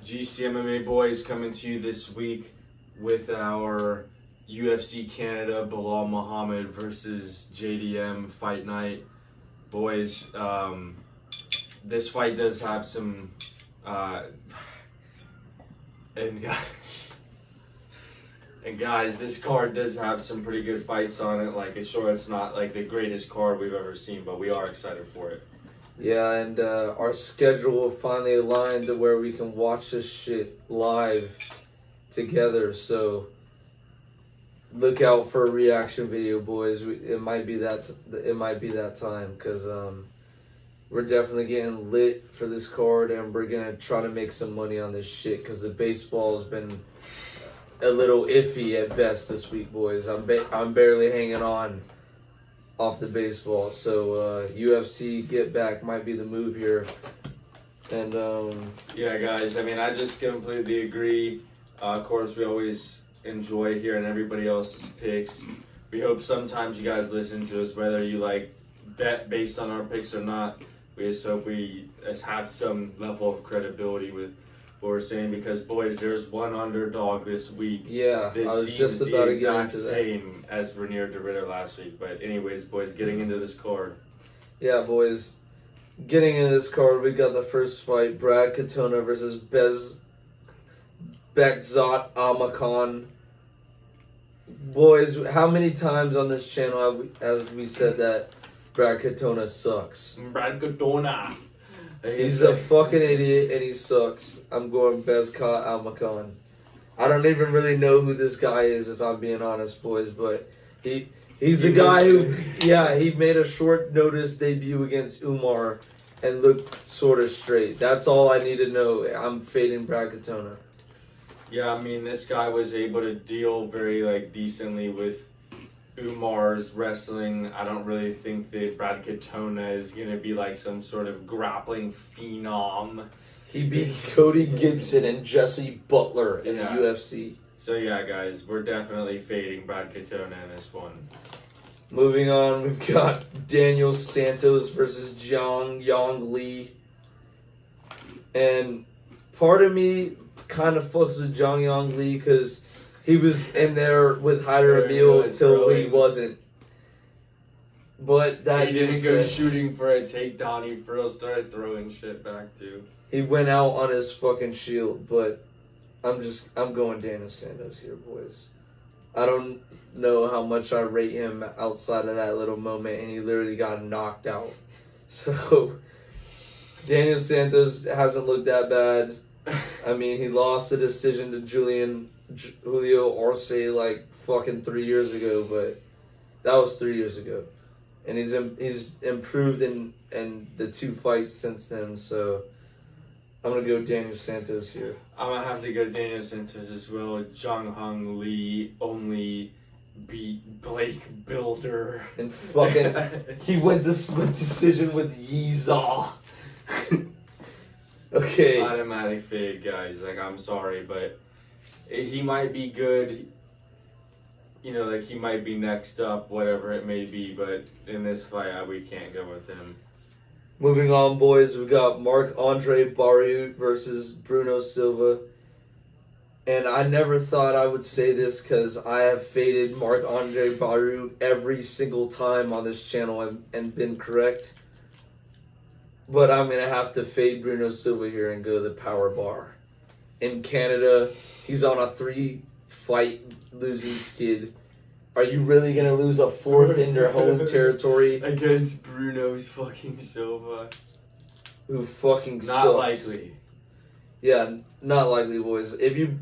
GCMMA boys coming to you this week with our UFC Canada Belal Muhammad versus JDM fight night. Boys, this fight does have some and guys, this card does have some pretty good fights on it. Like, it's not like the greatest card we've ever seen, but we are excited for it. Yeah, and our schedule finally aligned to where we can watch this shit live together. So look out for a reaction video, boys. It might be that time, because we're definitely getting lit for this card, and we're gonna try to make some money on this shit, because the baseball's been a little iffy at best this week, boys. I'm barely hanging on off the baseball, so UFC Get Back might be the move here. And yeah, guys, I mean, I just completely agree. Of course, we always enjoy hearing everybody else's picks. We hope sometimes you guys listen to us, whether you like bet based on our picks or not. We just hope we have some level of credibility with what we're saying, because boys, there's one underdog this week. Yeah, this I was just about to get into that. Same as Vernier de Ritter last week. But anyways, boys, getting into this card. Yeah, boys, getting into this card, we got the first fight: Brad Katona versus Bekzat Almakhan. Boys, how many times on this channel have we said that Brad Katona sucks? Brad Katona. He's a fucking idiot and he sucks. I'm going Bekzat Almakhan. I don't even really know who this guy is, if I'm being honest, boys, but he's the guy who, yeah, he made a short notice debut against Umar and looked sort of straight. That's all I need to know. I'm fading Brad Katona. Yeah, I mean, this guy was able to deal very decently with Umar's wrestling. I don't really think that Brad Katona is going to be like some sort of grappling phenom. He beat Cody Gibson and Jesse Butler in the UFC. So yeah, guys, we're definitely fading Brad Katona in this one. Moving on, we've got Daniel Santos versus Zhang Yang Li. And part of me kind of fucks with Zhang Yang Li, because he was in there with Hyder Emil until he wasn't. But that he didn't go shooting for a takedown. He first started throwing shit back too. He went out on his fucking shield. But I'm going Daniel Santos here, boys. I don't know how much I rate him outside of that little moment, and he literally got knocked out. So Daniel Santos hasn't looked that bad. I mean, he lost the decision to Julio Arce like fucking 3 years ago, but that was 3 years ago, and he's improved in the two fights since then. So I'm gonna go Daniel Santos here. I'm gonna have to go Daniel Santos as well. Zhang Hung Lee only beat Blake Builder, and fucking he went to split decision with Yeezaw. Okay. Automatic fade, guys. Like, I'm sorry, but he might be good. You know, like, he might be next up, whatever it may be. But in this fight, we can't go with him. Moving on, boys, we got Marc-Andre Barriault versus Bruno Silva. And I never thought I would say this, because I have faded Marc-Andre Barriault every single time on this channel and been correct. But I'm going to have to fade Bruno Silva here and go the power bar. In Canada, he's on a 3-fight losing skid. Are you really going to lose a 4th in your home territory? Against Bruno fucking Silva. Who fucking sucks. Not likely. Yeah, not likely, boys. If you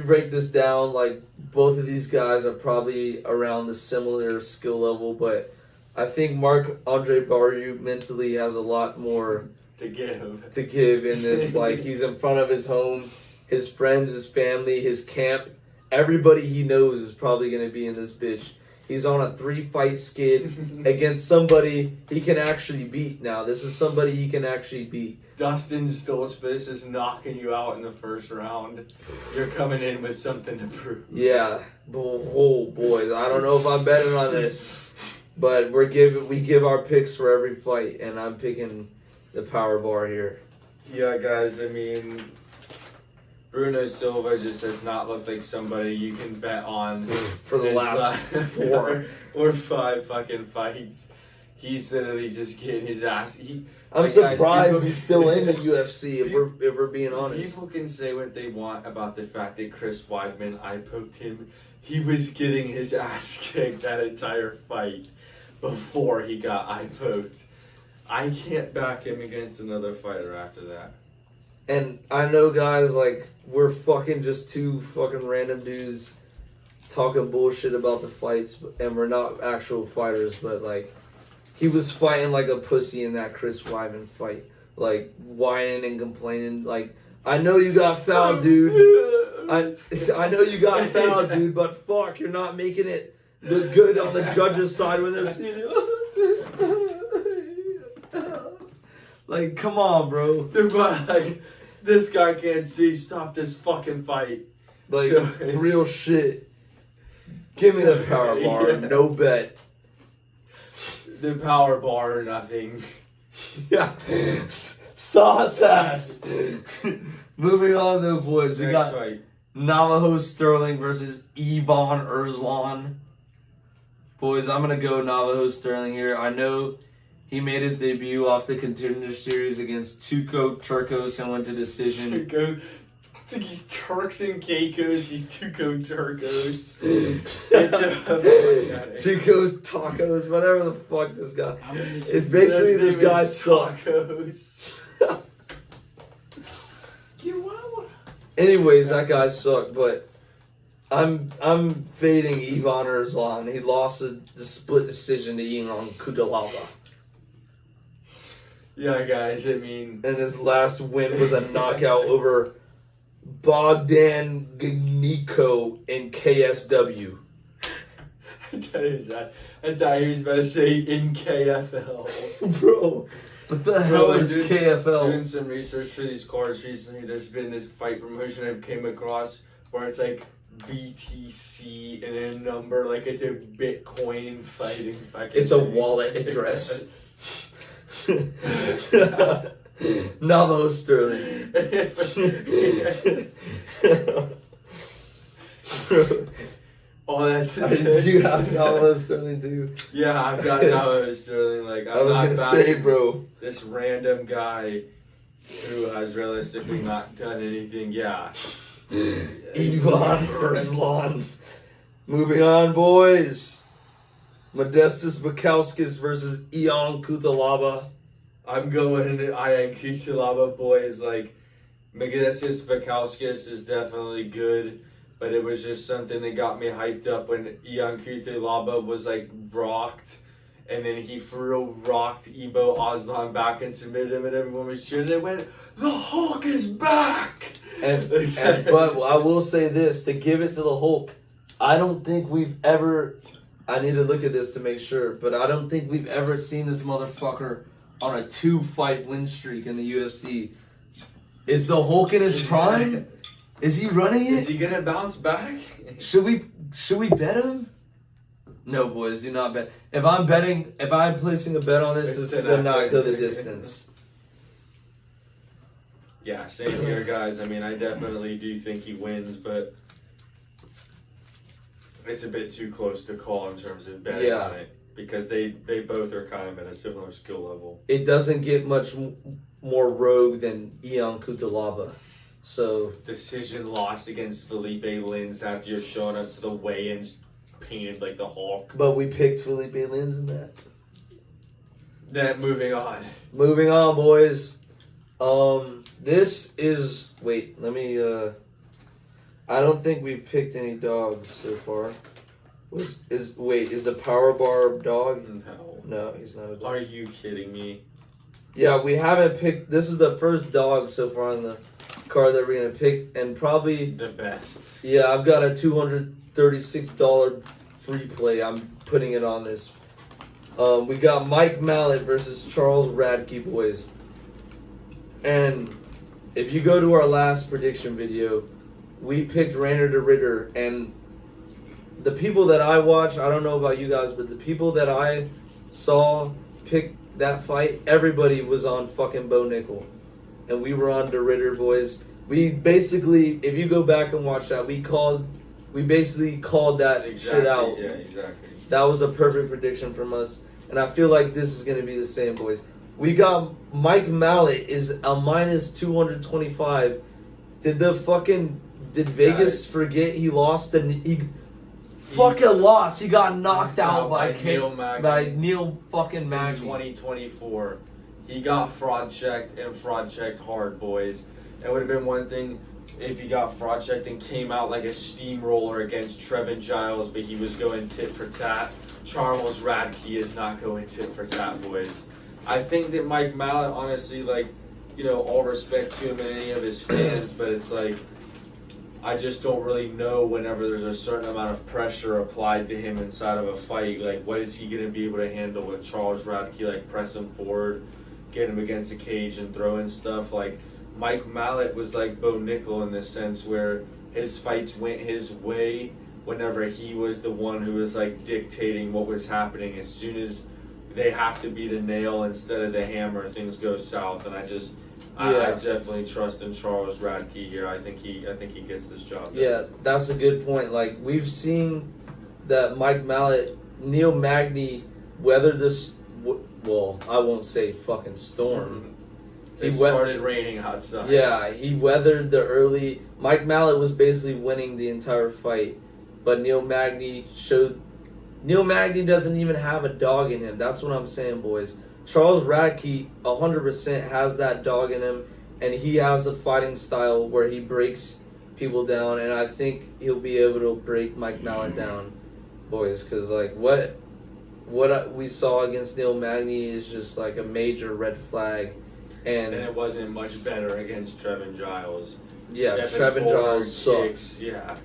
break this down, like, both of these guys are probably around the similar skill level, but I think Marc-Andre Barriault mentally has a lot more to give in this. Like, he's in front of his home, his friends, his family, his camp. Everybody he knows is probably going to be in this bitch. He's on a 3-fight skid against somebody he can actually beat now. This is somebody he can actually beat. Dustin Stoltzfus is knocking you out in the first round. You're coming in with something to prove. Yeah. Oh, boys. I don't know if I'm betting on this. But we give our picks for every fight, and I'm picking the power bar here. Yeah, guys, I mean, Bruno Silva just does not look like somebody you can bet on For the his last 4 or 5 fucking fights. He's literally just getting his ass. I'm like, surprised guys, he's still in the UFC. If we're being honest, people can say what they want about the fact that Chris Weidman eye poked him. He was getting his ass kicked that entire fight before he got eye poked. I can't back him against another fighter after that. And I know, guys, like, we're fucking just 2 fucking random dudes talking bullshit about the fights, and we're not actual fighters, but, like, he was fighting like a pussy in that Chris Weidman fight. Like, whining and complaining. Like, I know you got fouled, dude. I know you got fouled, dude, but fuck, you're not making it look good on the judge's side when they're seeing you. Like, come on, bro. They're like, this guy can't see. Stop this fucking fight. Like, real shit. Give me the power bar. Yeah. No bet. The power bar or nothing. Yeah. Sauce ass. Moving on, though, boys. We got fight. Navajo Sterling versus Ivan Erzlan. Boys, I'm going to go Navajo Sterling here. I know he made his debut off the Contender Series against Tuco Turcos and went to decision. He's Turks and Caicos. He's Tuco Turcos. Tuco's Tacos, whatever the fuck this guy. It's basically this guy sucks. Anyways, that guy sucked, but I'm fading Ivan Erzlan. He lost the split decision to Ion Cutelaba. Yeah, guys, I mean... And his last win was a knockout over Bogdan Gniko in KSW. I thought he was about to say in KFL. Bro, what the hell is KFL? Doing some research for these cards recently, there's been this fight promotion I came across where it's like BTC and a number, like it's a Bitcoin fighting. It's a wallet address. Navajo Sterling. Oh, that's you have Navajo Sterling too. Yeah, I've got Navajo Sterling. Like, I'm I was not gonna say, bro, this random guy who has realistically not done anything. Yeah, Ivan Erzlan. Moving on, boys. Modestas Bukowskis versus Ion Cutelaba. I'm going to Ion Cutelaba, boys. Like, Modestas Bukowskis is definitely good, but it was just something that got me hyped up when Ion Cutelaba was like rocked, and then he for real rocked Ibo Aslan back and submitted him, and everyone was cheering. They went, "The Hulk is back!" But I will say this, to give it to the Hulk, I don't think we've ever... I need to look at this to make sure, but I don't think we've ever seen this motherfucker on a 2-fight win streak in the UFC. Is the Hulk in his prime? Is he running it? Is he gonna bounce back? Should we bet him? No, boys, do not bet. If I'm placing a bet on this, it's to not go the distance. Yeah, same here, guys. I mean, I definitely do think he wins, but it's a bit too close to call in terms of betting on it, because they both are kind of at a similar skill level. It doesn't get much more rogue than Ion Cutelaba. So Decision loss against Felipe Lins after you're showing up to the weigh-ins painted like the Hulk. But we picked Felipe Lins in that. Then moving on. Moving on, boys. This is... Wait, let me... I don't think we've picked any dogs so far. Is the power bar dog? No, he's not a dog. Are you kidding me? Yeah, we haven't picked... This is the first dog so far on the card that we're going to pick, and probably... The best. Yeah, I've got a $236 free play. I'm putting it on this. We got Mike Mallet versus Charles Radke, boys. And if you go to our last prediction video, we picked Rainer de Ritter, and the people that I watched, I don't know about you guys, but the people that I saw pick that fight, everybody was on fucking Bo Nickel. And we were on de Ritter, boys. We basically, if you go back and watch that, we basically called that shit out. Yeah, exactly. That was a perfect prediction from us. And I feel like this is going to be the same, boys. We got Mike Mallet is a minus 225. Did Vegas forget he lost? He fucking lost. He got knocked out by Neil fucking Magny. 2024. He got fraud checked and fraud checked hard, boys. It would have been one thing if he got fraud checked and came out like a steamroller against Trevin Giles, but he was going tit for tat. Charles Radke is not going tit for tat, boys. I think that Mike Mallet, honestly, like, you know, all respect to him and any of his fans, but it's like, I just don't really know whenever there's a certain amount of pressure applied to him inside of a fight, like, what is he going to be able to handle with Charles Radke, like, press him forward, get him against the cage and throwing stuff. Like, Mike Mallet was like Bo Nickel in this sense where his fights went his way whenever he was the one who was like dictating what was happening. As soon as they have to be the nail instead of the hammer, things go south. And I definitely trust in Charles Radke here. I think he gets this job done. Yeah, that's a good point. Like, we've seen that Mike Mallet, Neil Magny weathered this. Well, I won't say fucking storm. It started raining outside. Yeah, he weathered the early. Mike Mallet was basically winning the entire fight, but Neil Magny doesn't even have a dog in him. That's what I'm saying, boys. Charles Radke 100% has that dog in him, and he has the fighting style where he breaks people down, and I think he'll be able to break Mike Mallet down, boys, because like what we saw against Neil Magny is just like a major red flag. And it wasn't much better against Trevin Giles. Yeah, Trevin Giles sucks. Yeah.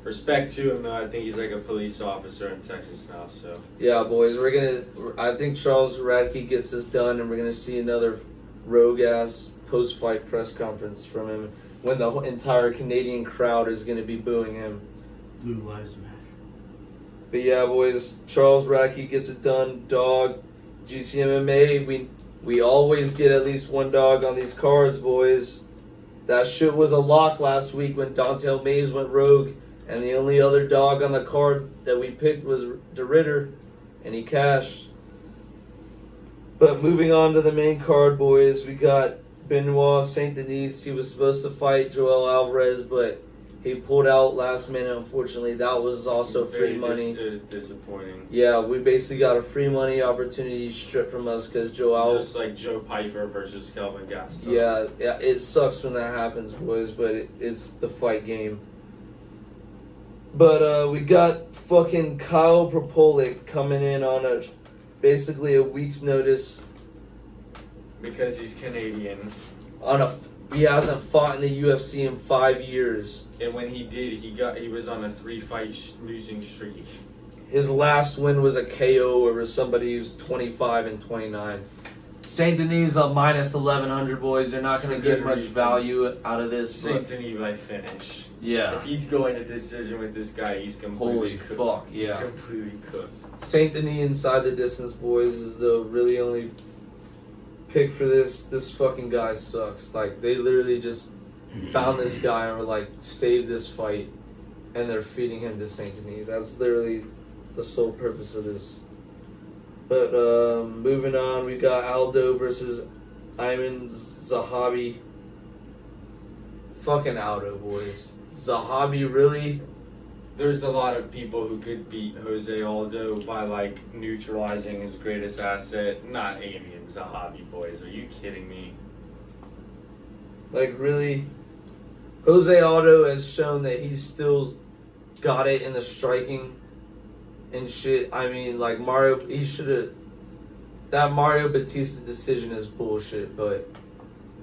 Respect to him, though. I think he's like a police officer in Texas now, so. Yeah, boys, I think Charles Radke gets this done, and we're going to see another rogue-ass post-fight press conference from him when the entire Canadian crowd is going to be booing him. Blue Lives Matter. But yeah, boys, Charles Radke gets it done. Dog, GCMMA, we always get at least one dog on these cards, boys. That shit was a lock last week when Dontel Mays went rogue, and the only other dog on the card that we picked was DeRitter, and he cashed. But moving on to the main card, boys, we got Benoit Saint Denis. He was supposed to fight Joel Alvarez, but he pulled out last minute, unfortunately. That was also free money. It was disappointing. Yeah, we basically got a free money opportunity stripped from us because Joel... Just like Joe Piper versus Kelvin Gaston. Yeah, it sucks when that happens, boys, but it's the fight game. But we got fucking Kyle Propolic coming in on basically a week's notice. Because he's Canadian. He hasn't fought in the UFC in 5 years. And when he did, he was on a 3-fight losing streak. His last win was a KO over somebody who's 25 and 29. Saint Denis a minus 1100, boys. They're not going to get much value out of this. Saint Denis by finish. Yeah. If he's going to decision with this guy, he's completely cooked. Holy fuck, yeah. He's completely cooked. Saint Denis inside the distance, boys, is the really only pick for this. This fucking guy sucks. Like, they literally just found this guy and were like, save this fight, and they're feeding him to Saint Denis. That's literally the sole purpose of this. But moving on, we got Aldo versus Ayman Zahabi. Fucking Aldo, boys. Zahabi, really? There's a lot of people who could beat Jose Aldo by like neutralizing his greatest asset. Not Ayman Zahabi, boys. Are you kidding me? Like, really? Jose Aldo has shown that he's still got it in the striking and shit. I mean, like, he should have... That Mario Batista decision is bullshit, but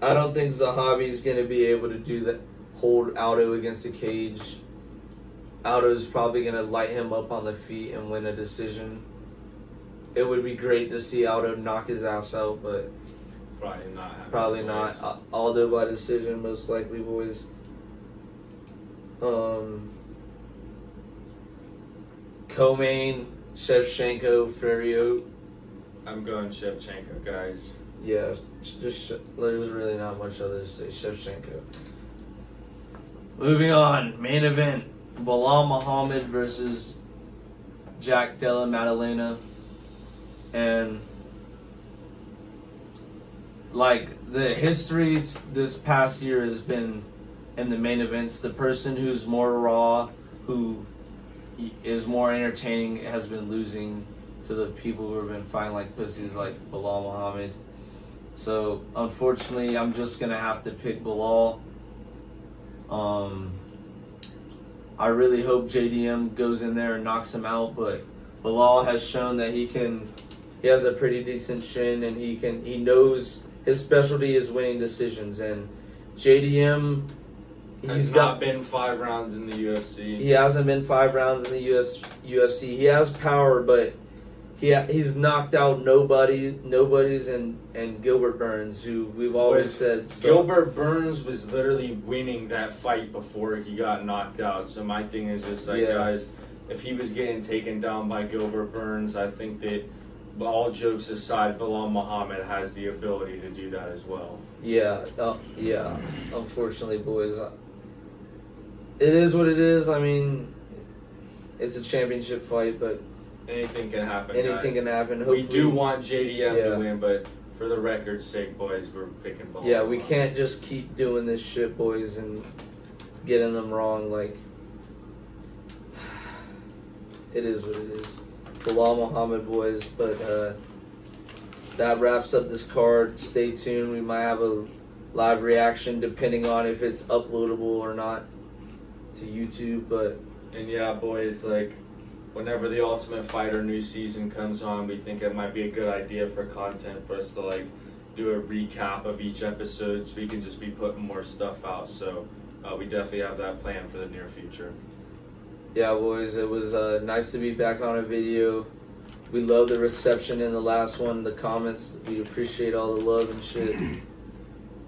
I don't think Zahabi's going to be able to do that, hold Aldo against the cage. Aldo's probably going to light him up on the feet and win a decision. It would be great to see Aldo knock his ass out, but probably not. Aldo by decision, most likely, boys. Co-main, Shevchenko, Ferriot. I'm going Shevchenko, guys. Yeah, there's really not much other to say. Shevchenko. Moving on, main event: Belal Muhammad versus Della Maddalena, and like the history this past year has been in the main events. The person who's more raw, who is more entertaining, has been losing to the people who have been fighting like pussies, like Belal Muhammad. So unfortunately, I'm just gonna have to pick Belal. I really hope JDM goes in there and knocks him out, but Belal has shown that he has a pretty decent chin, and he knows his specialty is winning decisions. And JDM, he's not been 5 rounds in the UFC. He hasn't been 5 rounds in the UFC. He has power, but he's knocked out nobody's and Gilbert Burns, who we've always said. So. Gilbert Burns was literally winning that fight before he got knocked out. So my thing is just like, guys, if he was getting taken down by Gilbert Burns, I think that, all jokes aside, Belal Muhammad has the ability to do that as well. Yeah. Unfortunately, boys, it is what it is. I mean, it's a championship fight, but anything can happen. Anything can happen. Hopefully, we do want JDM to win, but for the record's sake, boys, we're picking Belal. Yeah, we can't just keep doing this shit, boys, and getting them wrong. Like, it is what it is. Belal Muhammad, boys. But that wraps up this card. Stay tuned. We might have a live reaction depending on if it's uploadable or not to YouTube. And yeah, boys, like, whenever the Ultimate Fighter new season comes on, we think it might be a good idea for content for us to like do a recap of each episode, so we can just be putting more stuff out. So we definitely have that plan for the near future. Yeah, boys, it was nice to be back on a video. We love the reception in the last one, the comments. We appreciate all the love and shit.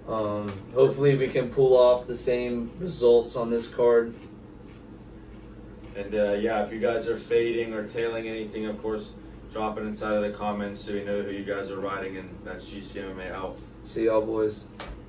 Hopefully we can pull off the same results on this card. And yeah, if you guys are fading or tailing anything, of course, drop it inside of the comments so we know who you guys are riding, and that's GCMMA out. See y'all, boys.